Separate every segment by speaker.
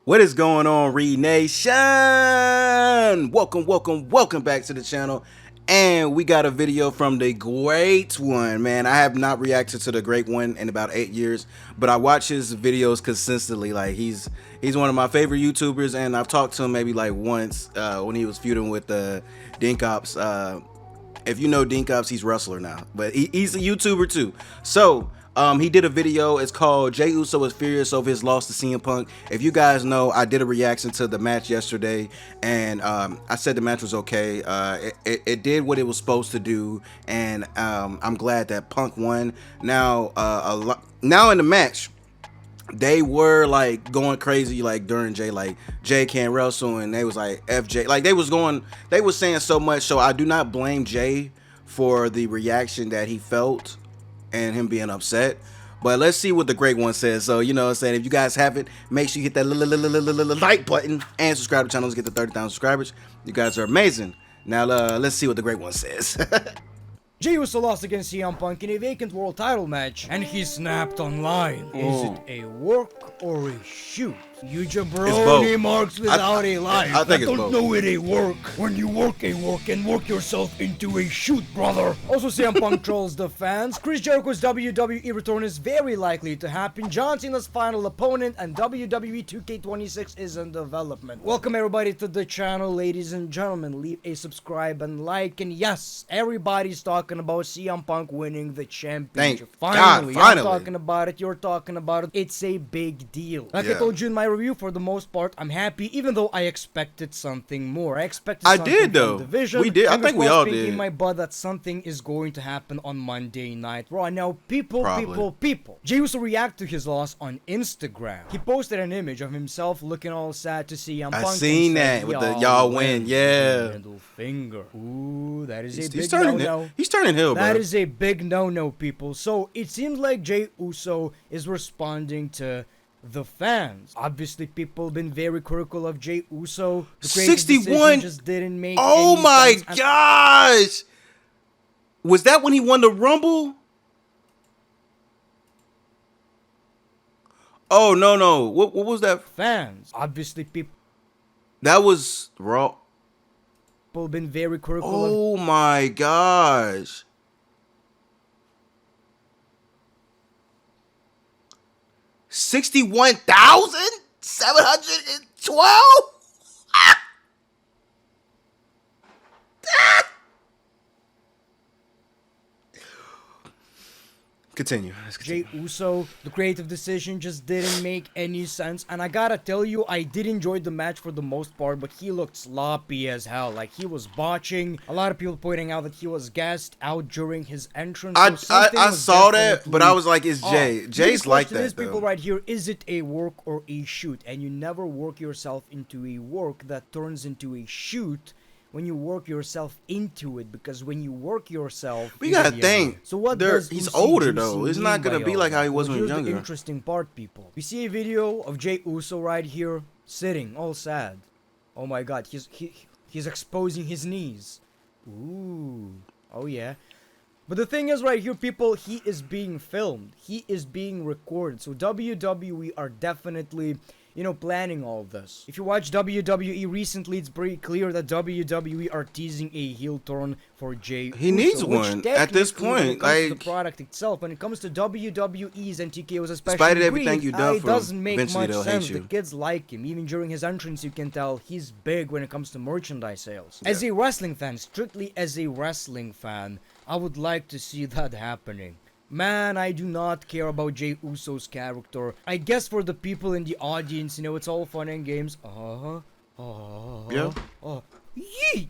Speaker 1: What is going on, Reid Nation? Welcome back to the channel. And we got a video from the great one, man. I have not reacted to the great one in about 8 years, but I watch his videos consistently. Like he's one of my favorite YouTubers, and I've talked to him maybe like once when he was feuding with Dinkops. If you know Dinkops, he's a wrestler now, but he's a YouTuber too. So he did a video. It's called Jey Uso is furious over his loss to CM Punk. If you guys know, I did a reaction to the match yesterday, and I said the match was okay. It did what it was supposed to do, and I'm glad that Punk won. Now, now in the match, they were like going crazy like during Jey, like Jey can't wrestle, and they was like FJ, like they was saying so much. So I do not blame Jey for the reaction that he felt and him being upset. But let's see what the great one says. So, you know what I'm saying, if you guys haven't, make sure you hit that like button and subscribe to the channel to get to 30,000 subscribers. You guys are amazing. Now let's see what the great one says.
Speaker 2: Jey Uso lost against CM Punk in a vacant world title match, and he snapped online. Is it a work or a shoot? You jabroni marks without a life.
Speaker 1: I think it's
Speaker 2: don't
Speaker 1: both.
Speaker 2: know it a work when you work a work and work yourself into a shoot, brother. Also, CM Punk trolls the fans. Chris Jericho's WWE return is very likely to happen. John Cena's final opponent, and WWE 2K26 is in development. Welcome everybody to the channel, ladies and gentlemen. Leave a subscribe and like, and yes, everybody's talking about CM Punk winning the championship.
Speaker 1: Finally.
Speaker 2: I'm talking about it. You're talking about it. It's a big deal. Like I told you in my review, for the most part, I'm happy, even though I expected something more. I expected something
Speaker 1: did though.
Speaker 2: from Division.
Speaker 1: We did. I think we all did.
Speaker 2: In my butt that something is going to happen on Monday Night Raw. Now, people. Jey Uso reacted to his loss on Instagram. He posted an image of himself looking all sad to see Punk.
Speaker 1: I seen that with the y'all win, yeah.
Speaker 2: Middle finger. Ooh, that is a
Speaker 1: He's
Speaker 2: big no-no.
Speaker 1: He's turning heel, bro.
Speaker 2: That is a big no-no, people. So it seems like Jey Uso is responding to the fans. Obviously, people have been very critical of Jey Uso. The
Speaker 1: 61
Speaker 2: just didn't make
Speaker 1: oh
Speaker 2: any
Speaker 1: my
Speaker 2: sense.
Speaker 1: gosh! Was that when he won the Rumble? Oh no! What was that?
Speaker 2: Fans. Obviously, people
Speaker 1: That was Raw.
Speaker 2: have been very critical.
Speaker 1: Oh my gosh! 61,712. Continue.
Speaker 2: Jey Uso, the creative decision just didn't make any sense. And I gotta tell you, I did enjoy the match for the most part, but he looked sloppy as hell. Like, he was botching. A lot of people pointing out that he was gassed out during his entrance.
Speaker 1: I saw that, but I was like, it's Jey. Jey's like that,
Speaker 2: though. People right here, is it a work or a shoot? And you never work yourself into a work that turns into a shoot when you work yourself into it, because when you work yourself,
Speaker 1: we gotta think.
Speaker 2: So what
Speaker 1: he's older though. It's not gonna be like how he was when he was younger.
Speaker 2: The interesting part, people. We see a video of Jey Uso right here, sitting, all sad. Oh my God, he's exposing his knees. Ooh, oh yeah. But the thing is right here, people, he is being filmed. He is being recorded. So WWE are definitely, you know, planning all of this. If you watch WWE recently, it's pretty clear that WWE are teasing a heel turn for Jey Uso.
Speaker 1: He needs one at this point. Like,
Speaker 2: the product itself, when it comes to WWE's and TKO's, especially,
Speaker 1: despite everything you done
Speaker 2: it
Speaker 1: for him,
Speaker 2: doesn't make
Speaker 1: eventually
Speaker 2: much
Speaker 1: they'll
Speaker 2: sense.
Speaker 1: hate you.
Speaker 2: The kids like him. Even during his entrance, you can tell he's big when it comes to merchandise sales. As a wrestling fan, strictly as a wrestling fan, I would like to see that happening. Man, I do not care about Jey Uso's character. I guess for the people in the audience, you know, it's all fun and games.
Speaker 1: Yeah.
Speaker 2: Yeet!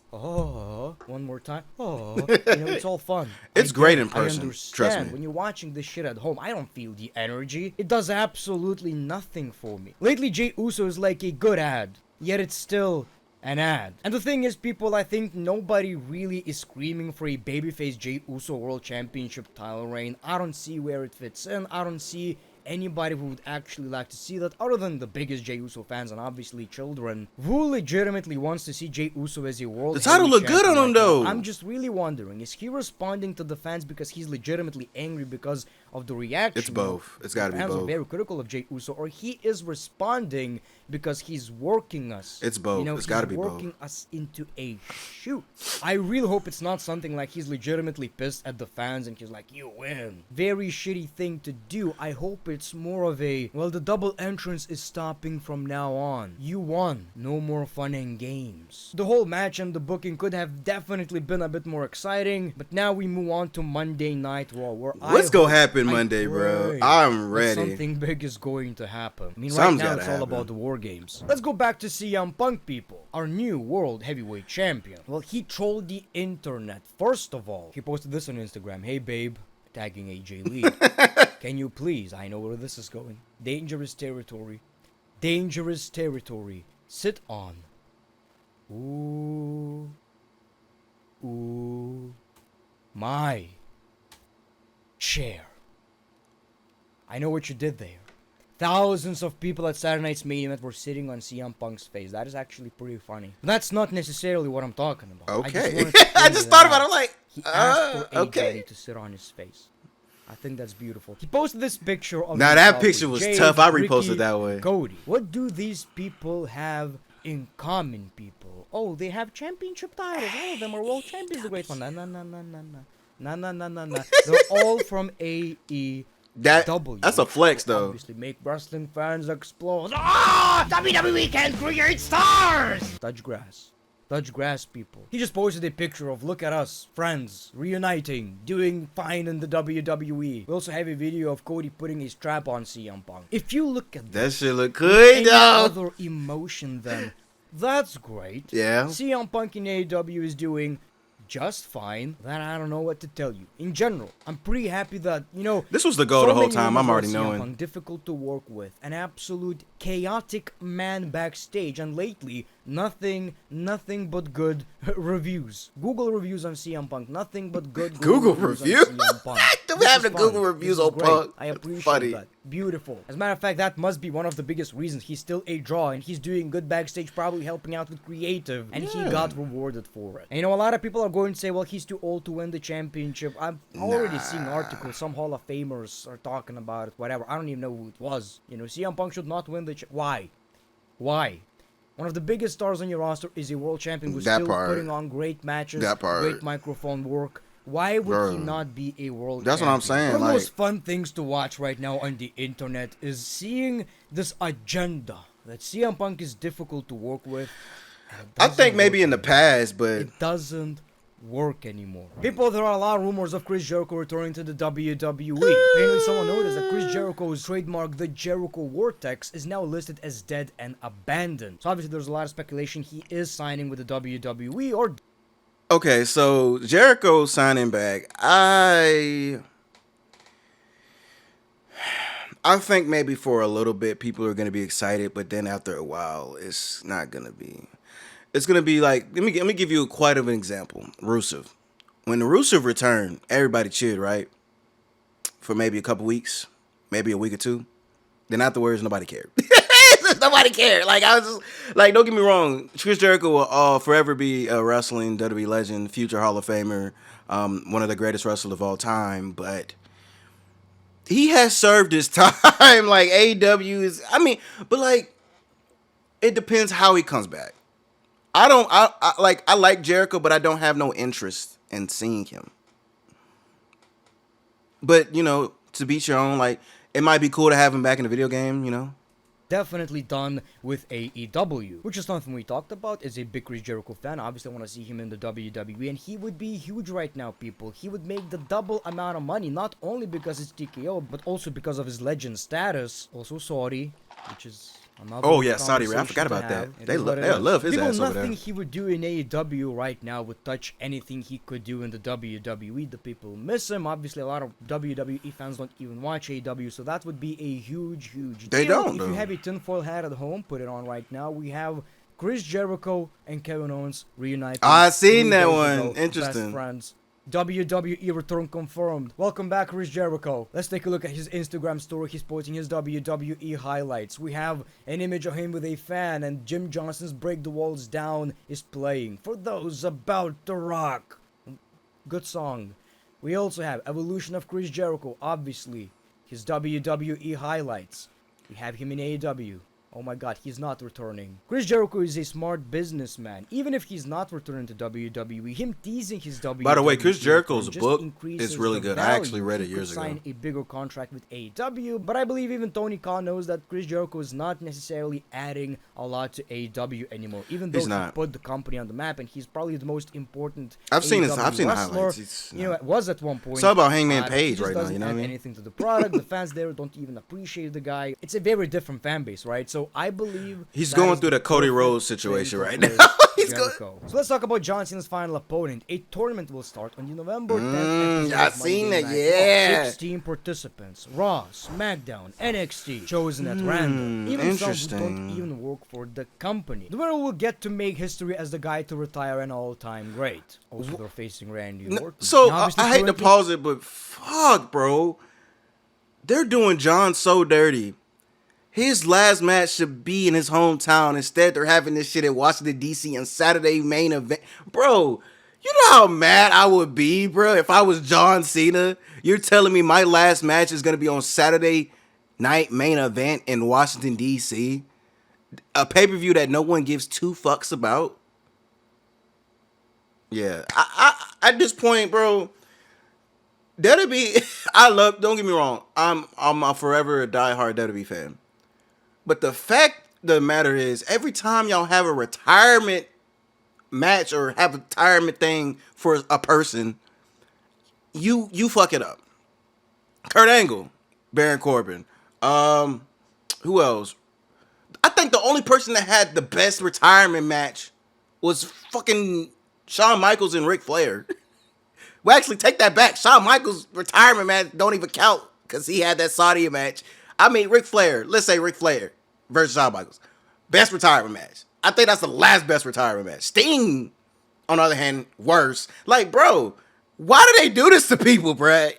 Speaker 2: One more time. You know, it's all fun.
Speaker 1: It's great in person.
Speaker 2: I understand.
Speaker 1: Trust me.
Speaker 2: When you're watching this shit at home, I don't feel the energy. It does absolutely nothing for me. Lately, Jey Uso is like a good ad, yet it's still an ad. And the thing is, people, I think nobody really is screaming for a babyface Jey Uso World Championship title reign. I don't see where it fits in. I don't see anybody who would actually like to see that, other than the biggest Jey Uso fans and obviously children, who legitimately wants to see Jey Uso as a world.
Speaker 1: The title look good on him though.
Speaker 2: I'm just really wondering, is he responding to the fans because he's legitimately angry because of the reaction.
Speaker 1: It's both. It's got to be
Speaker 2: Fans are
Speaker 1: both.
Speaker 2: very critical of Jey Uso, or he is responding because he's working us.
Speaker 1: It's both.
Speaker 2: You know,
Speaker 1: It's got to be
Speaker 2: he's
Speaker 1: both.
Speaker 2: working us into a shoot. I really hope it's not something like he's legitimately pissed at the fans and he's like, you win. Very shitty thing to do. I hope it's more of a, well, the double entrance is stopping from now on. You won. No more fun and games. The whole match and the booking could have definitely been a bit more exciting, but now we move on to Monday Night Raw, where
Speaker 1: What's gonna happen Monday, bro? I'm ready.
Speaker 2: Something big is going to happen. I mean,
Speaker 1: Something's
Speaker 2: right now
Speaker 1: gotta
Speaker 2: it's all
Speaker 1: happen.
Speaker 2: about the War Games. Let's go back to CM Punk, people. Our new World Heavyweight Champion. Well, he trolled the internet. First of all, he posted this on Instagram. Hey, babe. Tagging AJ Lee. Can you please? I know where this is going. Dangerous territory. Dangerous territory. Sit on. Ooh. Ooh. My chair. I know what you did there. Thousands of people at Saturday Night's main event were sitting on CM Punk's face. That is actually pretty funny. But that's not necessarily what I'm talking about.
Speaker 1: Okay. I just thought about it. I'm like,
Speaker 2: he asked for
Speaker 1: okay.
Speaker 2: AJ to sit on his face. I think that's beautiful. He posted this picture of
Speaker 1: Now that
Speaker 2: himself
Speaker 1: picture
Speaker 2: with
Speaker 1: was
Speaker 2: Jay,
Speaker 1: tough. I reposted
Speaker 2: Ricky,
Speaker 1: that way.
Speaker 2: Cody. What do these people have in common, people? Oh, they have championship titles. All of them are world champions. The great one. No. They're all from AEW.
Speaker 1: That's a flex, though.
Speaker 2: Obviously, make wrestling fans explode. Ah! WWE can create stars! Touch grass. Touch grass, people. He just posted a picture of, look at us, friends, reuniting, doing fine in the WWE. We also have a video of Cody putting a strap on CM Punk. If you look at
Speaker 1: That shit look good,
Speaker 2: any
Speaker 1: though.
Speaker 2: other emotion, then that's great.
Speaker 1: Yeah.
Speaker 2: CM Punk in AEW is doing just fine. Then I don't know what to tell you. In general, I'm pretty happy that, you know,
Speaker 1: This was the goal the whole
Speaker 2: many
Speaker 1: time. I'm
Speaker 2: members
Speaker 1: already
Speaker 2: of CM
Speaker 1: knowing.
Speaker 2: Punk, difficult to work with, an absolute chaotic man backstage, and lately nothing but good reviews. Google reviews on CM Punk, nothing but good
Speaker 1: Google
Speaker 2: reviews
Speaker 1: review?
Speaker 2: on CM Punk.
Speaker 1: Do we
Speaker 2: This
Speaker 1: have
Speaker 2: is
Speaker 1: the Google
Speaker 2: fun.
Speaker 1: reviews
Speaker 2: This is
Speaker 1: on
Speaker 2: great.
Speaker 1: Punk?
Speaker 2: I appreciate
Speaker 1: Funny.
Speaker 2: that. Beautiful. As a matter of fact, that must be one of the biggest reasons he's still a draw, and he's doing good backstage, probably helping out with creative, and he got rewarded for it. And you know, a lot of people are going to say, well, he's too old to win the championship. I'm already seeing articles. Some Hall of Famers are talking about it, whatever. I don't even know who it was. You know, CM Punk should not win the Why? One of the biggest stars on your roster is a world champion who's still putting on great matches, great microphone work. Why would he not be a world champion?
Speaker 1: That's what I'm saying.
Speaker 2: One of the
Speaker 1: Like,
Speaker 2: most fun things to watch right now on the internet is seeing this agenda that CM Punk is difficult to work with.
Speaker 1: I think maybe in the past, but
Speaker 2: It doesn't work anymore. People, there are a lot of rumors of Chris Jericho returning to the WWE. Apparently someone noticed that Chris Jericho's trademark, the Jericho Vortex, is now listed as dead and abandoned. So obviously there's a lot of speculation he is signing with the WWE or...
Speaker 1: okay, so Jericho signing back. I think maybe for a little bit people are gonna be excited, but then after a while, it's not gonna be. It's gonna be like let me give you quite of an example. Rusev. When the Rusev returned, everybody cheered, right? For maybe a couple weeks, maybe a week or two. Then afterwards, nobody cared. Nobody cared. Like I was just like, don't get me wrong. Chris Jericho will forever be a wrestling WWE legend, future Hall of Famer, one of the greatest wrestlers of all time. But he has served his time. Like AEW is, I mean, but like, it depends how he comes back. I like Jericho, but I don't have no interest in seeing him. But you know, to beat your own, like it might be cool to have him back in the video game. You know.
Speaker 2: Definitely done with AEW, which is something we talked about. As a big Chris Jericho fan, obviously I want to see him in the WWE, and he would be huge right now, people. He would make the double amount of money, not only because it's TKO, but also because of his legend status. Also Saudi, which is another
Speaker 1: Saudi. I forgot about that. They love his ass over there.
Speaker 2: Nothing he would do in AEW right now would touch anything he could do in the WWE. The people miss him. Obviously, a lot of WWE fans don't even watch AEW, so that would be a huge deal.
Speaker 1: They don't.
Speaker 2: If you have a tinfoil hat at home, put it on right now. We have Chris Jericho and Kevin Owens reuniting.
Speaker 1: I seen
Speaker 2: 3
Speaker 1: that
Speaker 2: days
Speaker 1: one.
Speaker 2: ago.
Speaker 1: Interesting.
Speaker 2: Best friends. WWE return confirmed. Welcome back, Chris Jericho. Let's take a look at his Instagram story. He's posting his WWE highlights. We have an image of him with a fan, and Jim Johnson's Break the Walls Down is playing. For those about to rock. Good song. We also have evolution of Chris Jericho, obviously. His WWE highlights. We have him in AEW. Oh my god, he's not returning. Chris Jericho is a smart businessman. Even if he's not returning to WWE, him teasing his WWE.
Speaker 1: By the way, Chris Jericho's
Speaker 2: just
Speaker 1: book
Speaker 2: increases
Speaker 1: is really
Speaker 2: the
Speaker 1: good. I
Speaker 2: value.
Speaker 1: actually read it
Speaker 2: He could
Speaker 1: years ago.
Speaker 2: sign a bigger contract with AEW, but I believe even Tony Khan knows that Chris Jericho is not necessarily adding a lot to AEW anymore. Even though
Speaker 1: He's
Speaker 2: he
Speaker 1: not.
Speaker 2: put the company on the map, and he's probably the most important.
Speaker 1: I've seen
Speaker 2: AEW
Speaker 1: the
Speaker 2: wrestler.
Speaker 1: highlights. It's,
Speaker 2: You know, it was at one point.
Speaker 1: it's all about Hangman
Speaker 2: He
Speaker 1: Page
Speaker 2: just
Speaker 1: right now.
Speaker 2: doesn't
Speaker 1: You know what I
Speaker 2: add
Speaker 1: mean?
Speaker 2: anything to the product. The fans there don't even appreciate the guy. It's a very different fan base, right? So I believe
Speaker 1: He's
Speaker 2: that
Speaker 1: going
Speaker 2: is
Speaker 1: through the Cody
Speaker 2: perfect
Speaker 1: Rhodes
Speaker 2: fit
Speaker 1: situation
Speaker 2: for
Speaker 1: right now.
Speaker 2: Chris
Speaker 1: He's going.
Speaker 2: Jericho. So let's talk about John Cena's final opponent. A tournament will start on the November 10th episode
Speaker 1: I
Speaker 2: of
Speaker 1: seen
Speaker 2: Monday
Speaker 1: that,
Speaker 2: Night
Speaker 1: yeah.
Speaker 2: Raw. 16 participants. Raw, SmackDown, NXT, chosen at random. Even some who don't
Speaker 1: Interesting.
Speaker 2: even work for the company. The winner will get to make history as the guy to retire an all-time great. Also, they're facing Randy Orton.
Speaker 1: So
Speaker 2: Now, obviously,
Speaker 1: I hate to
Speaker 2: currently-
Speaker 1: pause it, but fuck, bro. They're doing John so dirty. His last match should be in his hometown. Instead, they're having this shit at Washington, D.C. on Saturday main event. Bro, you know how mad I would be, bro, if I was John Cena? You're telling me my last match is going to be on Saturday night main event in Washington, D.C.? A pay-per-view that no one gives two fucks about? Yeah. At this point, bro, that'll be... don't get me wrong. I'm a forever diehard WWE fan. But the fact of the matter is, every time y'all have a retirement match or have a retirement thing for a person, you fuck it up. Kurt Angle, Baron Corbin. Who else? I think the only person that had the best retirement match was fucking Shawn Michaels and Ric Flair. Well, actually, take that back. Shawn Michaels' retirement match don't even count because he had that Saudi match. I mean, Ric Flair. Let's say Ric Flair versus Shawn Michaels. Best retirement match. I think that's the last best retirement match. Sting, on the other hand, worse. Like, bro, why do they do this to people, bro?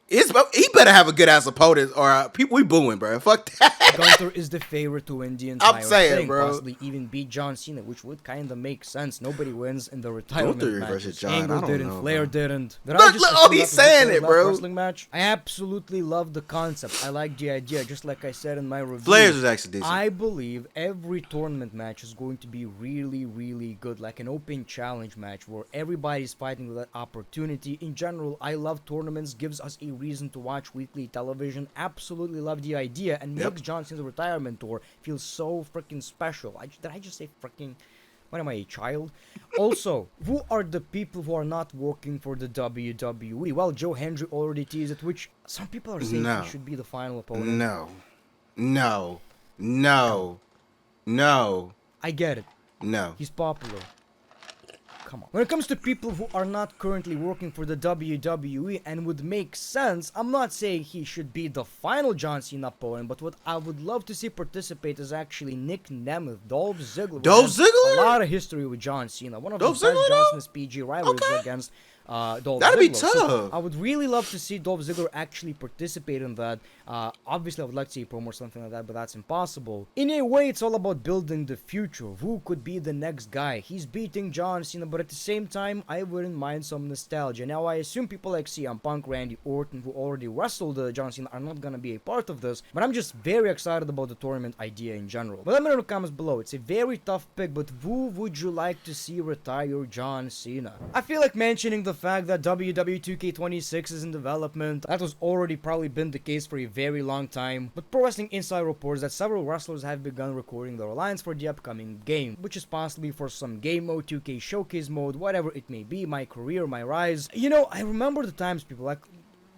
Speaker 1: He better have a good ass opponent, or people we booing, bro. Fuck that.
Speaker 2: Gunther is the favorite to win the entire
Speaker 1: saying,
Speaker 2: thing,
Speaker 1: bro.
Speaker 2: possibly even beat John Cena, which would kind of make sense. Nobody wins in the retirement
Speaker 1: Gunther
Speaker 2: matches.
Speaker 1: versus John, I
Speaker 2: Angle
Speaker 1: don't
Speaker 2: didn't,
Speaker 1: know,
Speaker 2: Flair
Speaker 1: bro.
Speaker 2: didn't. Did
Speaker 1: Look,
Speaker 2: I just
Speaker 1: look,
Speaker 2: assume
Speaker 1: he's
Speaker 2: that was
Speaker 1: saying
Speaker 2: Flair's
Speaker 1: it,
Speaker 2: last
Speaker 1: bro.
Speaker 2: Wrestling match? I absolutely love the concept. I like the idea, just like I said in my review.
Speaker 1: Flair's is actually decent.
Speaker 2: I believe every tournament match is going to be really, really good, like an open challenge match where everybody's fighting for that opportunity. In general, I love tournaments, gives us a reason to watch weekly television. Absolutely love the idea, and
Speaker 1: Yep.
Speaker 2: makes John Cena's retirement tour feel so freaking special. Did I just say freaking? What am I, a child? Also, who are the people who are not working for the WWE? Well, Joe Hendry already teased it, which some people are saying
Speaker 1: No.
Speaker 2: he should be the final opponent.
Speaker 1: No.
Speaker 2: I get it.
Speaker 1: No.
Speaker 2: He's popular. Come on. When it comes to people who are not currently working for the WWE and would make sense, I'm not saying he should be the final John Cena opponent, but what I would love to see participate is actually Nick Nemeth, Dolph Ziggler.
Speaker 1: Dolph
Speaker 2: who has
Speaker 1: Ziggler?
Speaker 2: A lot of history with John Cena. One of
Speaker 1: Dolph
Speaker 2: the best
Speaker 1: Ziggler,
Speaker 2: John
Speaker 1: though?
Speaker 2: Cena's PG rivalries
Speaker 1: Okay.
Speaker 2: against Dolph
Speaker 1: That'd be
Speaker 2: Ziggler. So
Speaker 1: tough.
Speaker 2: I would really love to see Dolph Ziggler actually participate in that. Obviously, I would like to see a promo or something like that, but that's impossible. In a way, it's all about building the future. Who could be the next guy? He's beating John Cena, but at the same time, I wouldn't mind some nostalgia. Now, I assume people like CM Punk, Randy Orton, who already wrestled John Cena, are not gonna be a part of this, but I'm just very excited about the tournament idea in general. But let me know in the comments below. It's a very tough pick, but who would you like to see retire John Cena? I feel like mentioning the fact that WWE 2K26 is in development. That was already probably been the case for a very long time, but Pro Wrestling Insider reports that several wrestlers have begun recording their lines for the upcoming game, which is possibly for some game mode, 2K showcase mode, whatever it may be, my career, my rise. You know, I remember the times people like...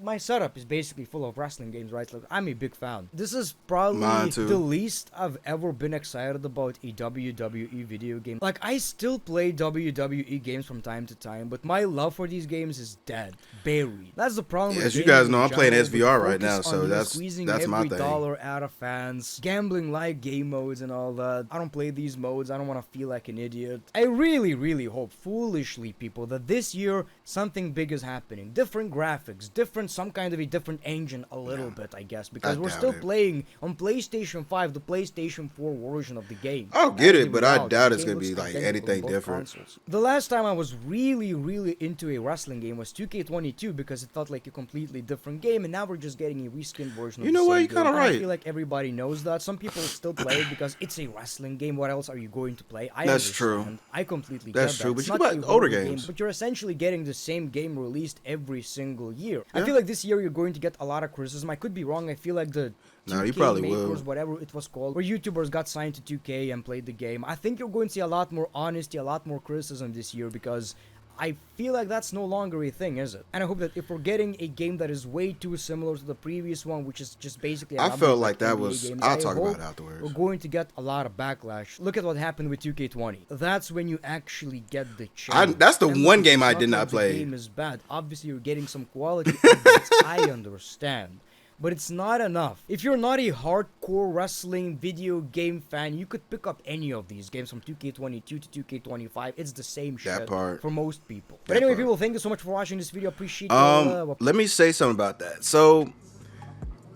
Speaker 2: My setup is basically full of wrestling games, right? Like, I'm a big fan. This is
Speaker 1: Mine
Speaker 2: probably
Speaker 1: too.
Speaker 2: the least I've ever been excited about a WWE video game. Like, I still play WWE games from time to time, but my love for these games is dead, buried. That's the problem.
Speaker 1: Yeah,
Speaker 2: with
Speaker 1: as you
Speaker 2: gaming
Speaker 1: guys know,
Speaker 2: in
Speaker 1: I'm playing
Speaker 2: general,
Speaker 1: SVR
Speaker 2: with
Speaker 1: right
Speaker 2: the
Speaker 1: now,
Speaker 2: focus
Speaker 1: so
Speaker 2: on,
Speaker 1: that's
Speaker 2: squeezing
Speaker 1: my
Speaker 2: every
Speaker 1: thing.
Speaker 2: dollar out of fans, gambling like game modes and all that. I don't play these modes. I don't want to feel like an idiot. I really, really hope, foolishly, people, that this year something big is happening. Different graphics, different some kind of a different engine a little bit, I guess, because we're
Speaker 1: doubt
Speaker 2: still
Speaker 1: it.
Speaker 2: playing on PlayStation 5, the PlayStation 4 version of the game.
Speaker 1: I'll get
Speaker 2: As
Speaker 1: it,
Speaker 2: we
Speaker 1: but I
Speaker 2: know,
Speaker 1: doubt
Speaker 2: the
Speaker 1: it's
Speaker 2: game
Speaker 1: gonna be
Speaker 2: looks
Speaker 1: like
Speaker 2: identical on
Speaker 1: anything
Speaker 2: both
Speaker 1: different.
Speaker 2: consoles. The last time I was really into a wrestling game was 2K22 because it felt like a completely different game, and now we're just getting a reskinned version of
Speaker 1: You
Speaker 2: the
Speaker 1: know what?
Speaker 2: same
Speaker 1: You're
Speaker 2: game.
Speaker 1: kinda
Speaker 2: And
Speaker 1: right.
Speaker 2: I feel like everybody knows that. Some people still play it because it's a wrestling game. What else are you going to play? I
Speaker 1: That's
Speaker 2: understand.
Speaker 1: true.
Speaker 2: I completely
Speaker 1: That's
Speaker 2: get
Speaker 1: true,
Speaker 2: that.
Speaker 1: but
Speaker 2: It's
Speaker 1: you
Speaker 2: not
Speaker 1: can
Speaker 2: a
Speaker 1: buy older
Speaker 2: horror game,
Speaker 1: games.
Speaker 2: but you're essentially getting the same game released every single year. I
Speaker 1: Yeah.
Speaker 2: feel like this year you're going to get a lot of criticism. I could be wrong. I feel like the
Speaker 1: No, you
Speaker 2: 2K
Speaker 1: probably
Speaker 2: makers,
Speaker 1: will.
Speaker 2: whatever it was called, where YouTubers got signed to 2K and played the game. I think you're going to see a lot more honesty, a lot more criticism this year because I feel like that's no longer a thing, is it? And I hope that if we're getting a game that is way too similar to the previous one, which is just basically
Speaker 1: I
Speaker 2: an
Speaker 1: felt
Speaker 2: update
Speaker 1: like that
Speaker 2: NBA
Speaker 1: was.
Speaker 2: games,
Speaker 1: I'll
Speaker 2: I
Speaker 1: talk about
Speaker 2: hope
Speaker 1: it afterwards.
Speaker 2: we're going to get a lot of backlash. Look at what happened with 2K20. That's when you actually get the change.
Speaker 1: That's the
Speaker 2: And
Speaker 1: one
Speaker 2: look,
Speaker 1: game
Speaker 2: it's
Speaker 1: I did
Speaker 2: like
Speaker 1: not play.
Speaker 2: The game is bad. Obviously, you're getting some quality updates. I understand. But it's not enough. If you're not a hardcore wrestling video game fan, you could pick up any of these games from 2K22 to 2K25. It's the same shit
Speaker 1: part.
Speaker 2: for most people. But
Speaker 1: That
Speaker 2: anyway,
Speaker 1: part.
Speaker 2: people, thank you so much for watching this video. Appreciate your
Speaker 1: Let me say something about that. So,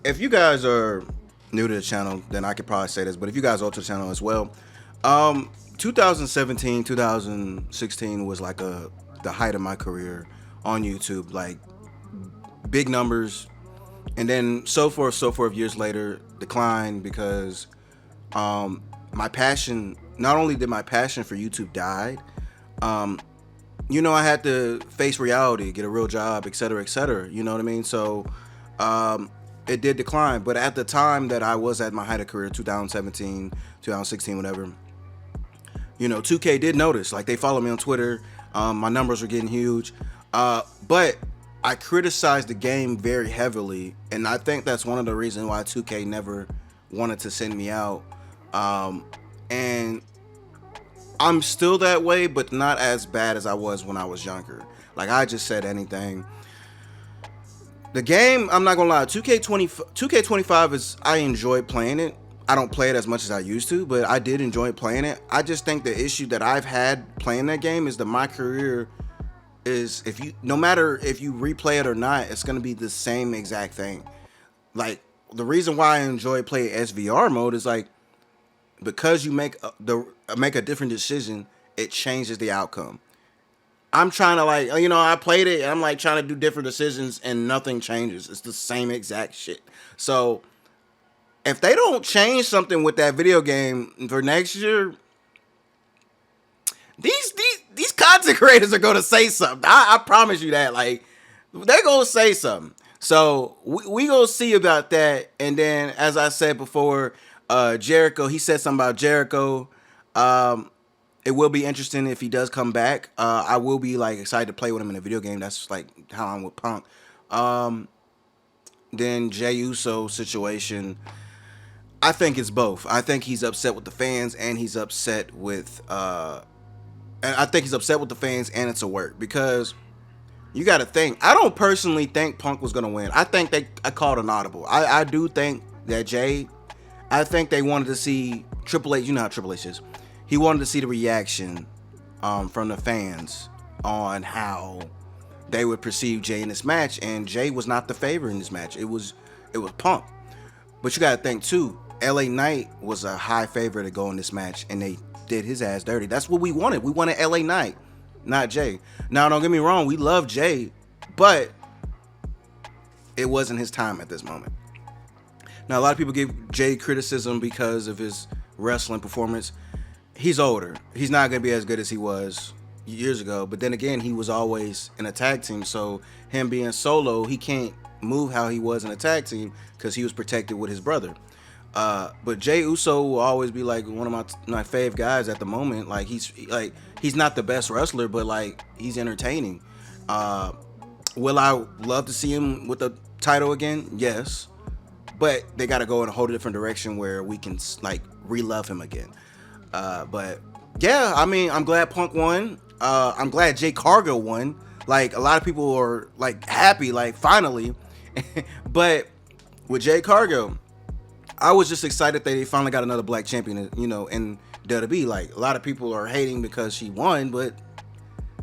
Speaker 1: if you guys are new to the channel, then I could probably say this. But if you guys are to the channel as well, 2017, 2016 was like the height of my career on YouTube. Like big numbers, and then so forth years later declined because my passion, not only did my passion for YouTube die, you know, I had to face reality, get a real job, etc., you know what I mean? So it did decline, but at the time that I was at my height of career, 2017, 2016, whatever, you know, 2K did notice. Like, they followed me on Twitter. My numbers were getting huge, but I criticized the game very heavily, and I think that's one of the reasons why 2K never wanted to send me out. And I'm still that way, but not as bad as I was when I was younger. Like, I just said anything. The game, I'm not gonna lie, 2K25 is, I enjoy playing it. I don't play it as much as I used to, but I did enjoy playing it. I just think the issue that I've had playing that game is that my career is, no matter if you replay it or not, it's gonna be the same exact thing. Like, the reason why I enjoy playing SVR mode is like, because you make a different decision, it changes the outcome. I'm trying to, like, you know, I played it and I'm like trying to do different decisions and nothing changes. It's the same exact shit. So if they don't change something with that video game for next year, these content creators are gonna say something. I promise you that. Like, they're gonna say something. So we gonna see about that. And then, as I said before, Jericho, he said something about Jericho. It will be interesting if he does come back. I will be, like, excited to play with him in a video game. That's like how I'm with Punk. Then Jey Uso situation, I think it's both. I think he's upset with the fans, and he's upset with and I think he's upset with the fans, and it's a work, because you got to think. I don't personally think Punk was gonna win. I think I called an audible. I do think that Jey, I think they wanted to see Triple H. You know how Triple H is. He wanted to see the reaction from the fans on how they would perceive Jey in this match, and Jey was not the favorite in this match. It was Punk. But you got to think too. LA Knight was a high favorite to go in this match, and they did his ass dirty. That's what we wanted. We wanted LA Knight, not Jey. Now, don't get me wrong. We love Jey, but it wasn't his time at this moment. Now, a lot of people give Jey criticism because of his wrestling performance. He's older. He's not going to be as good as he was years ago. But then again, he was always in a tag team. So him being solo, he can't move how he was in a tag team because he was protected with his brother. But Jey Uso will always be like one of my fave guys at the moment. Like, he's not the best wrestler, but like, he's entertaining. Will I love to see him with the title again? Yes. But they got to go in a whole different direction where we can, like, re-love him again. But yeah, I mean, I'm glad Punk won. I'm glad Jay Cargill won. Like, a lot of people are, like, happy, like, finally. But with Jay Cargill, I was just excited that they finally got another black champion, you know, in WWE. Like, a lot of people are hating because she won, but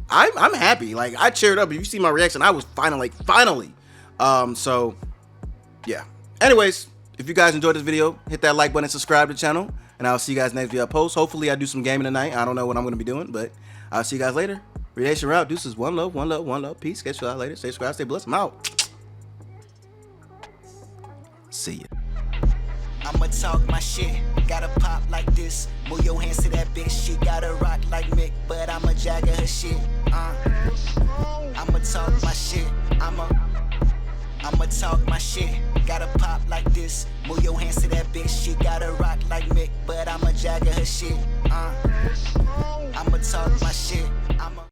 Speaker 1: I'm happy. Like, I cheered up. If you see my reaction, I was finally. So yeah. Anyways, if you guys enjoyed this video, hit that like button, subscribe to the channel, and I'll see you guys next video I post. Hopefully I do some gaming tonight. I don't know what I'm gonna be doing, but I'll see you guys later. Reid out. Deuces. One love, one love, one love. Peace. Catch you all later. Stay subscribed, stay blessed. I'm out. See ya.
Speaker 3: I'ma talk my shit, gotta pop like this. Move your hands to that bitch, she gotta rock like Mick, but I'ma jagger her shit. I'ma talk my shit, I'ma talk my shit, gotta pop like this. Move your hands to that bitch, she gotta rock like Mick, but I'ma jagger her shit. I'ma talk my shit.